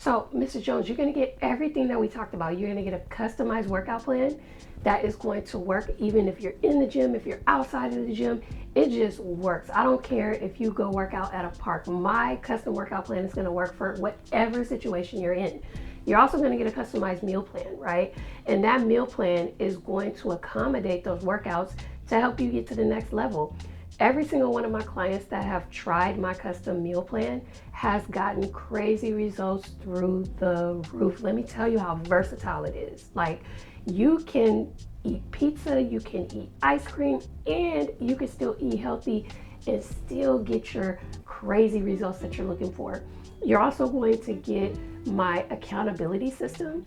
So, Mrs. Jones, you're going to get everything that we talked about. You're going to get a customized workout plan that is going to work even if you're in the gym, if you're outside of the gym. It just works. I don't care if you go work out at a park. My custom workout plan is going to work for whatever situation you're in. You're also going to get a customized meal plan, right? And that meal plan is going to accommodate those workouts to help you get to the next level. Every single one of my clients that have tried my custom meal plan has gotten crazy results through the roof. Let me tell you how versatile it is. Like, you can eat pizza, you can eat ice cream, and you can still eat healthy and still get your crazy results that you're looking for. You're also going to get my accountability system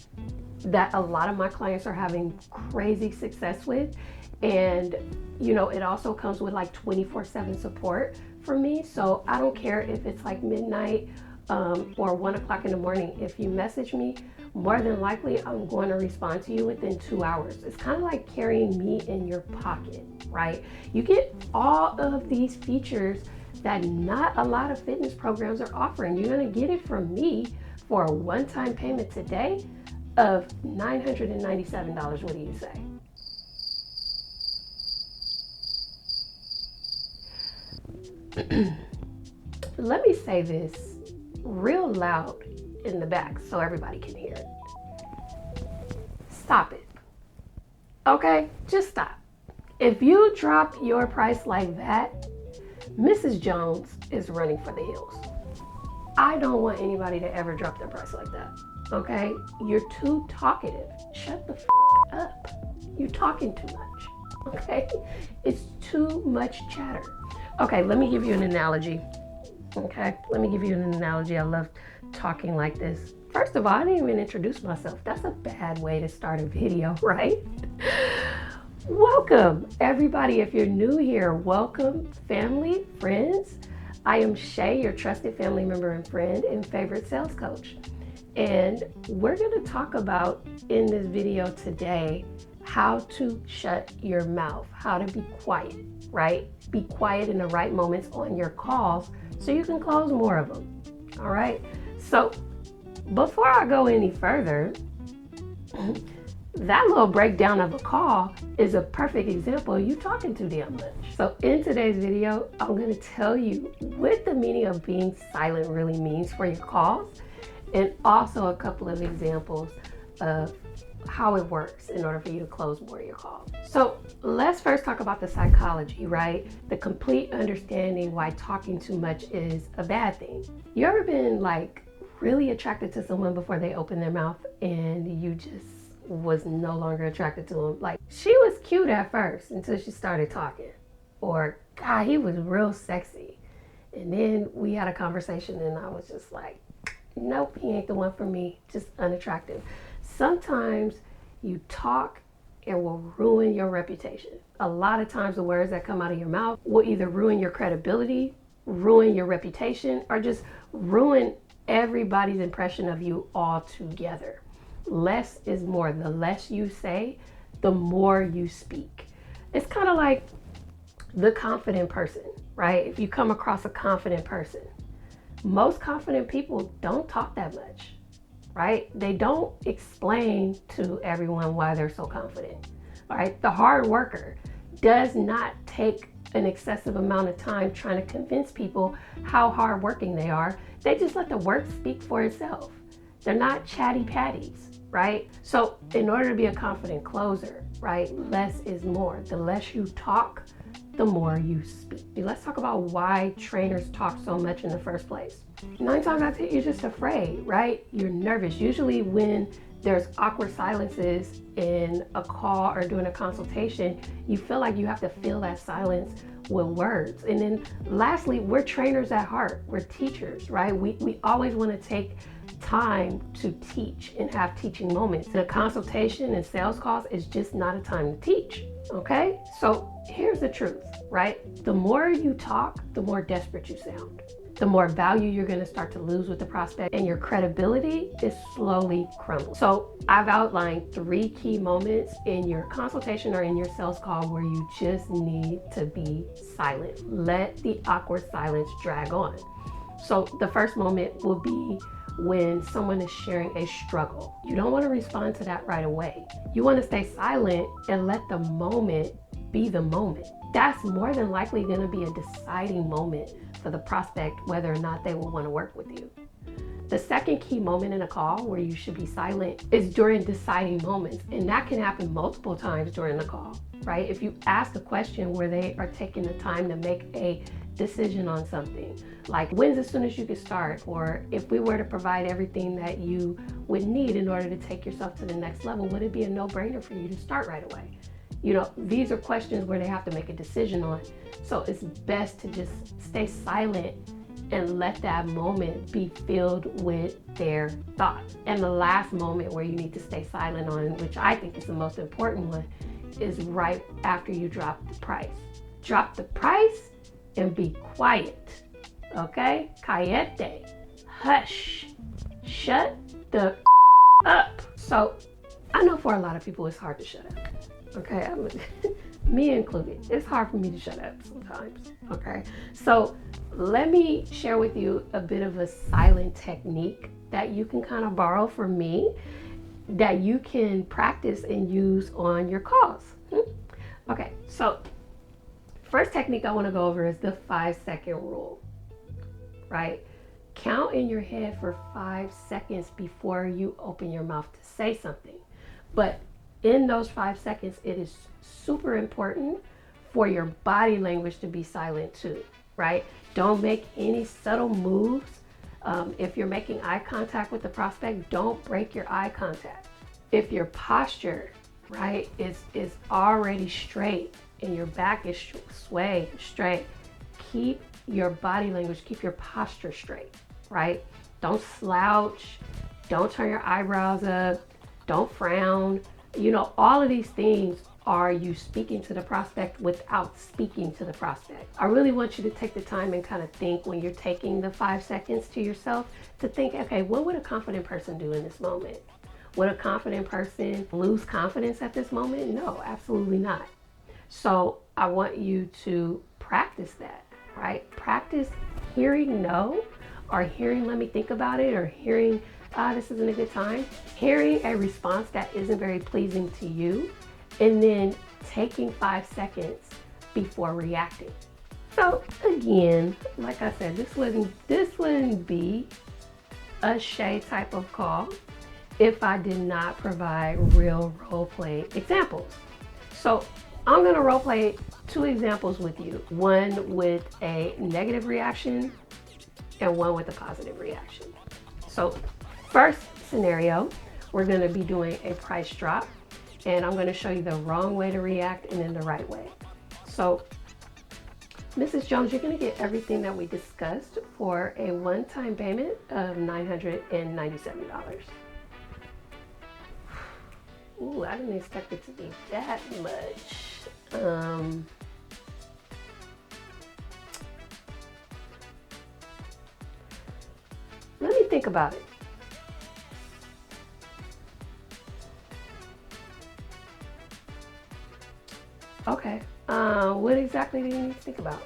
that a lot of my clients are having crazy success with. And it also comes with like 24/7 support for me. So I don't care if it's like midnight or 1 o'clock in the morning. If you message me, more than likely I'm going to respond to you within 2 hours. It's kind of like carrying me in your pocket, right? You get all of these features that not a lot of fitness programs are offering. You're going to get it from me for a one-time payment today of $997. What do you say? Let me say this real loud in the back so everybody can hear it. Stop it. Okay? Just stop. If you drop your price like that, Mrs. Jones is running for the hills. I don't want anybody to ever drop their price like that. Okay? You're too talkative. Shut the up. You're talking too much. Okay? It's too much chatter. Okay, let me give you an analogy. Okay, let me give you an analogy. I love talking like this. First of all, I didn't even introduce myself. That's a bad way to start a video, right? Welcome, everybody. If you're new here, welcome, family, friends. I am Shay, your trusted family member and friend and favorite sales coach. And we're going to talk about in this video today how to shut your mouth, how to be quiet, right? Be quiet in the right moments on your calls so you can close more of them. All right. So before I go any further, that little breakdown of a call is a perfect example of you talking too damn much. So in today's video, I'm going to tell you what the meaning of being silent really means for your calls, and also a couple of examples of how it works in order for you to close more of your calls. So let's first talk about the psychology, right? The complete understanding why talking too much is a bad thing. You ever been like really attracted to someone before they opened their mouth and you just was no longer attracted to them? Like, she was cute at first until she started talking. Or, God, he was real sexy. And then we had a conversation and I was just like, nope, he ain't the one for me, just unattractive. Sometimes you talk and will ruin your reputation. A lot of times the words that come out of your mouth will either ruin your credibility, ruin your reputation, or just ruin everybody's impression of you altogether. Less is more. The less you say, the more you speak. It's kind of like the confident person, right? If you come across a confident person, most confident people don't talk that much, right? They don't explain to everyone why they're so confident, right? The hard worker does not take an excessive amount of time trying to convince people how hardworking they are. They just let the work speak for itself. They're not chatty patties, right? So in order to be a confident closer, right, less is more. The less you talk, the more you speak. Let's talk about why trainers talk so much in the first place. 9 times out of 10, you're just afraid, right? You're nervous. Usually when there's awkward silences in a call or doing a consultation, you feel like you have to fill that silence with words. And then lastly, we're trainers at heart. We're teachers, right? We always want to take time to teach and have teaching moments. And a consultation and sales calls is just not a time to teach, okay? So here's the truth, right? The more you talk, the more desperate you sound. The more value you're going to start to lose with the prospect, and your credibility is slowly crumbling. So I've outlined 3 key moments in your consultation or in your sales call where you just need to be silent. Let the awkward silence drag on. So the first moment will be when someone is sharing a struggle. You don't want to respond to that right away. You want to stay silent and let the moment be the moment. That's more than likely going to be a deciding moment for the prospect whether or not they will want to work with you. The second key moment in a call where you should be silent is during deciding moments. And that can happen multiple times during the call, right? If you ask a question where they are taking the time to make a decision on something, like when's as soon as you can start, or if we were to provide everything that you would need in order to take yourself to the next level, would it be a no-brainer for you to start right away? You know, these are questions where they have to make a decision on. So it's best to just stay silent and let that moment be filled with their thoughts. And the last moment where you need to stay silent on, which I think is the most important one, is right after you drop the price. Drop the price and be quiet. Okay? Callete. Hush. Shut the up. So I know for a lot of people it's hard to shut up. Okay? Me included. It's hard for me to shut up sometimes. Okay? So let me share with you a bit of a silent technique that you can kind of borrow from me that you can practice and use on your calls. Okay, so first technique I want to go over is the 5-second rule, right? Count in your head for 5 seconds before you open your mouth to say something. But in those 5 seconds, it is super important for your body language to be silent too, right? Don't make any subtle moves. If you're making eye contact with the prospect, don't break your eye contact. If your posture, right, is already straight and your back is sway straight, keep your body language, keep your posture straight, right? Don't slouch, don't turn your eyebrows up, don't frown. You know, all of these things are you speaking to the prospect without speaking to the prospect. I really want you to take the time and kind of think when you're taking the 5 seconds to yourself to think, okay, what would a confident person do in this moment? Would a confident person lose confidence at this moment? No, absolutely not. So I want you to practice that, right? Practice hearing no, or hearing let me think about it, or hearing this isn't a good time. Hearing a response that isn't very pleasing to you, and then taking 5 seconds before reacting. So again, like I said, this wouldn't be a Shay type of call if I did not provide real role play examples. So I'm gonna role play 2 examples with you, one with a negative reaction and one with a positive reaction. So first scenario, we're gonna be doing a price drop, and I'm going to show you the wrong way to react and then the right way. So, Mrs. Jones, you're going to get everything that we discussed for a one-time payment of $997. Ooh, I didn't expect it to be that much. Let me think about it. Okay, what exactly do you need to think about?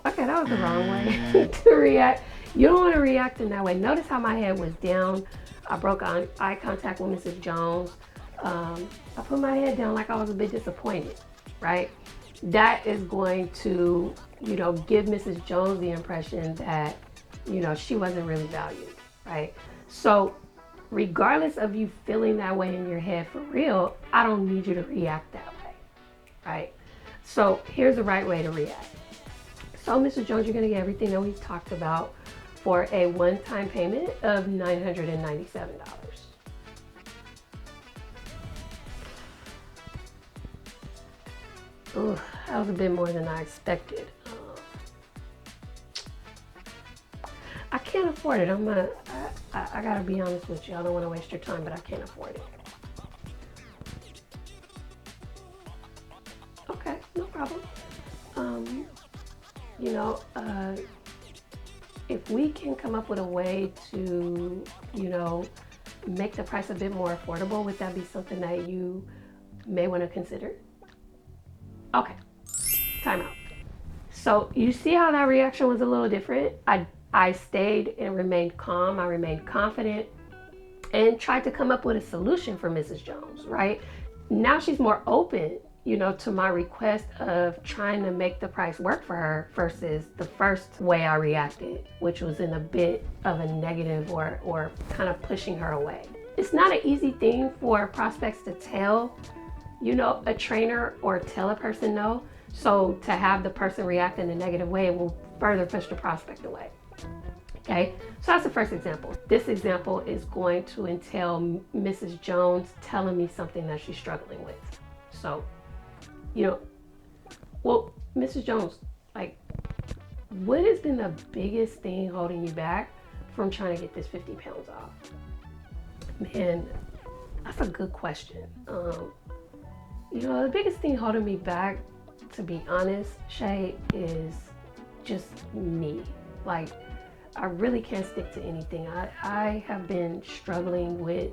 Okay, that was the wrong way to react. You don't want to react in that way. Notice how my head was down. I broke eye contact with Mrs. Jones. I put my head down like I was a bit disappointed, right? That is going to, give Mrs. Jones the impression that, she wasn't really valued, right? So regardless of you feeling that way in your head for real, I don't need you to react that way. Right? So here's the right way to react. So Mrs. Jones, you're going to get everything that we've talked about for a one-time payment of $997. Ooh, that was a bit more than I expected. I can't afford it. I gotta be honest with you. I don't want to waste your time, but I can't afford it. Okay, no problem. If we can come up with a way to, make the price a bit more affordable, would that be something that you may want to consider? Okay, time out. So you see how that reaction was a little different? I I stayed and remained calm. I remained confident and tried to come up with a solution for Mrs. Jones, right? Now she's more open, to my request of trying to make the price work for her versus the first way I reacted, which was in a bit of a negative or kind of pushing her away. It's not an easy thing for prospects to tell, a trainer or tell a person no. So to have the person react in a negative way will further push the prospect away. Okay, so that's the first example. This example is going to entail Mrs. Jones telling me something that she's struggling with. So, well, Mrs. Jones, what has been the biggest thing holding you back from trying to get this 50 pounds off? Man, that's a good question. The biggest thing holding me back, to be honest, Shay, is just me. I really can't stick to anything. I have been struggling with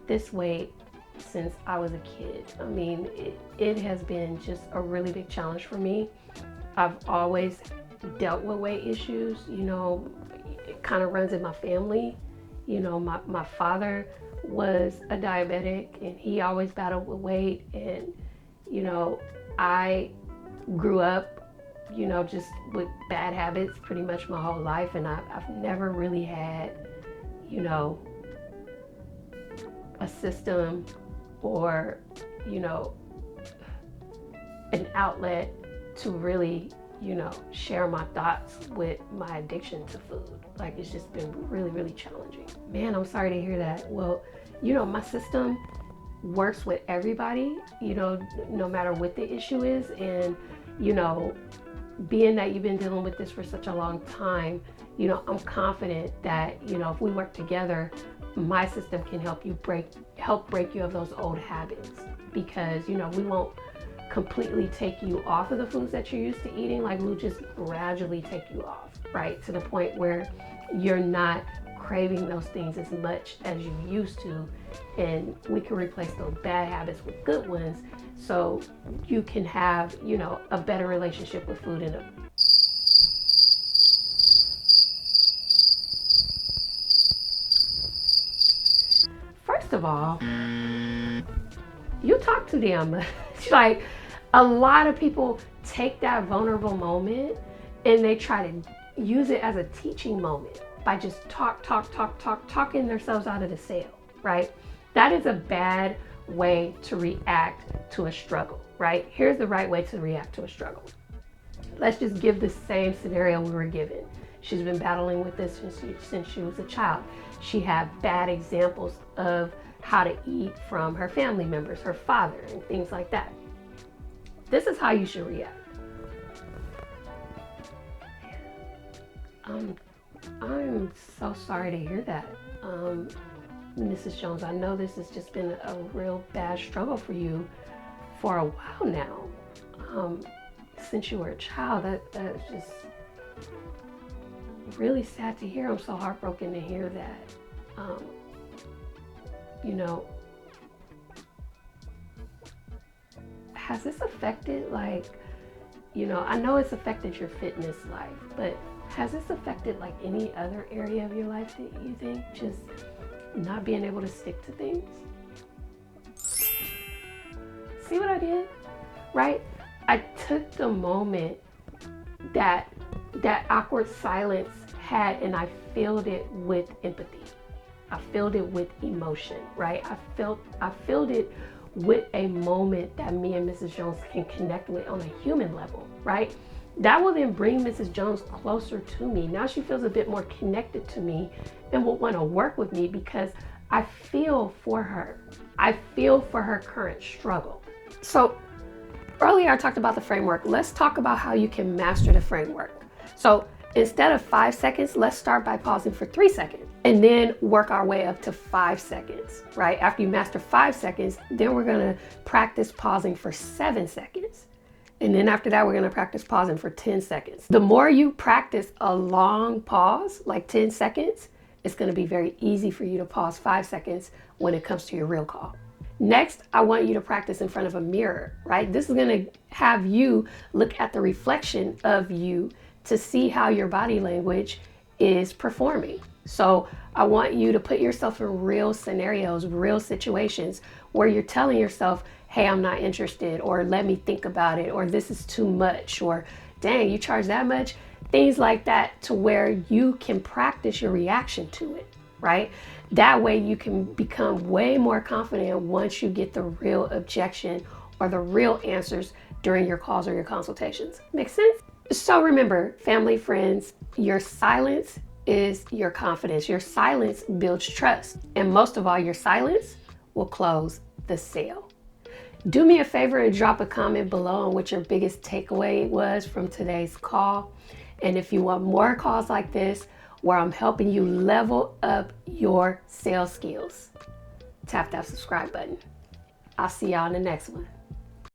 this weight since I was a kid. I mean, it has been just a really big challenge for me. I've always dealt with weight issues. It kind of runs in my family. My father was a diabetic and he always battled with weight. And, I grew up just with bad habits pretty much my whole life, and I've never really had, a system or, an outlet to really, share my thoughts with my addiction to food. It's just been really, really challenging. Man, I'm sorry to hear that. Well, my system works with everybody, no matter what the issue is. And, being that you've been dealing with this for such a long time, I'm confident that, if we work together, my system can help break you of those old habits. Because, we won't completely take you off of the foods that you're used to eating. We'll just gradually take you off, right? To the point where you're not craving those things as much as you used to. And we can replace those bad habits with good ones, so you can have, a better relationship with food. First of all, you talk too damn much. A lot of people take that vulnerable moment and they try to use it as a teaching moment by just talking themselves out of the sale, right? That is a bad way to react to a struggle, right? Here's the right way to react to a struggle. Let's just give the same scenario we were given. She's been battling with this since she was a child. She had bad examples of how to eat from her family members, her father, and things like that. This is how you should react. I'm so sorry to hear that, Mrs. Jones. I know this has just been a real bad struggle for you for a while now. Since you were a child, that's just really sad to hear. I'm so heartbroken to hear that. Has this affected, I know it's affected your fitness life, but has this affected any other area of your life that you think, just not being able to stick to things? See what I did, right? I took the moment that awkward silence had, and I filled it with empathy. I filled it with emotion, right? I filled it with a moment that me and Mrs. Jones can connect with on a human level, right? That will then bring Mrs. Jones closer to me. Now she feels a bit more connected to me and will want to work with me because I feel for her. I feel for her current struggle. So earlier I talked about the framework. Let's talk about how you can master the framework. So instead of 5 seconds, let's start by pausing for 3 seconds and then work our way up to 5 seconds, right? After you master 5 seconds, then we're gonna practice pausing for 7 seconds. And then after that, we're gonna practice pausing for 10 seconds. The more you practice a long pause, like 10 seconds, it's gonna be very easy for you to pause 5 seconds when it comes to your real call. Next, I want you to practice in front of a mirror, right? This is gonna have you look at the reflection of you to see how your body language is performing. So I want you to put yourself in real scenarios, real situations where you're telling yourself, hey, I'm not interested, or let me think about it, or this is too much, or dang, you charge that much? Things like that, to where you can practice your reaction to it, right? That way you can become way more confident once you get the real objection or the real answers during your calls or your consultations. Make sense? So remember, family, friends, your silence is your confidence. Your silence builds trust. And most of all, your silence will close the sale. Do me a favor and drop a comment below on what your biggest takeaway was from today's call. And if you want more calls like this, where I'm helping you level up your sales skills, tap that subscribe button. I'll see y'all in the next one.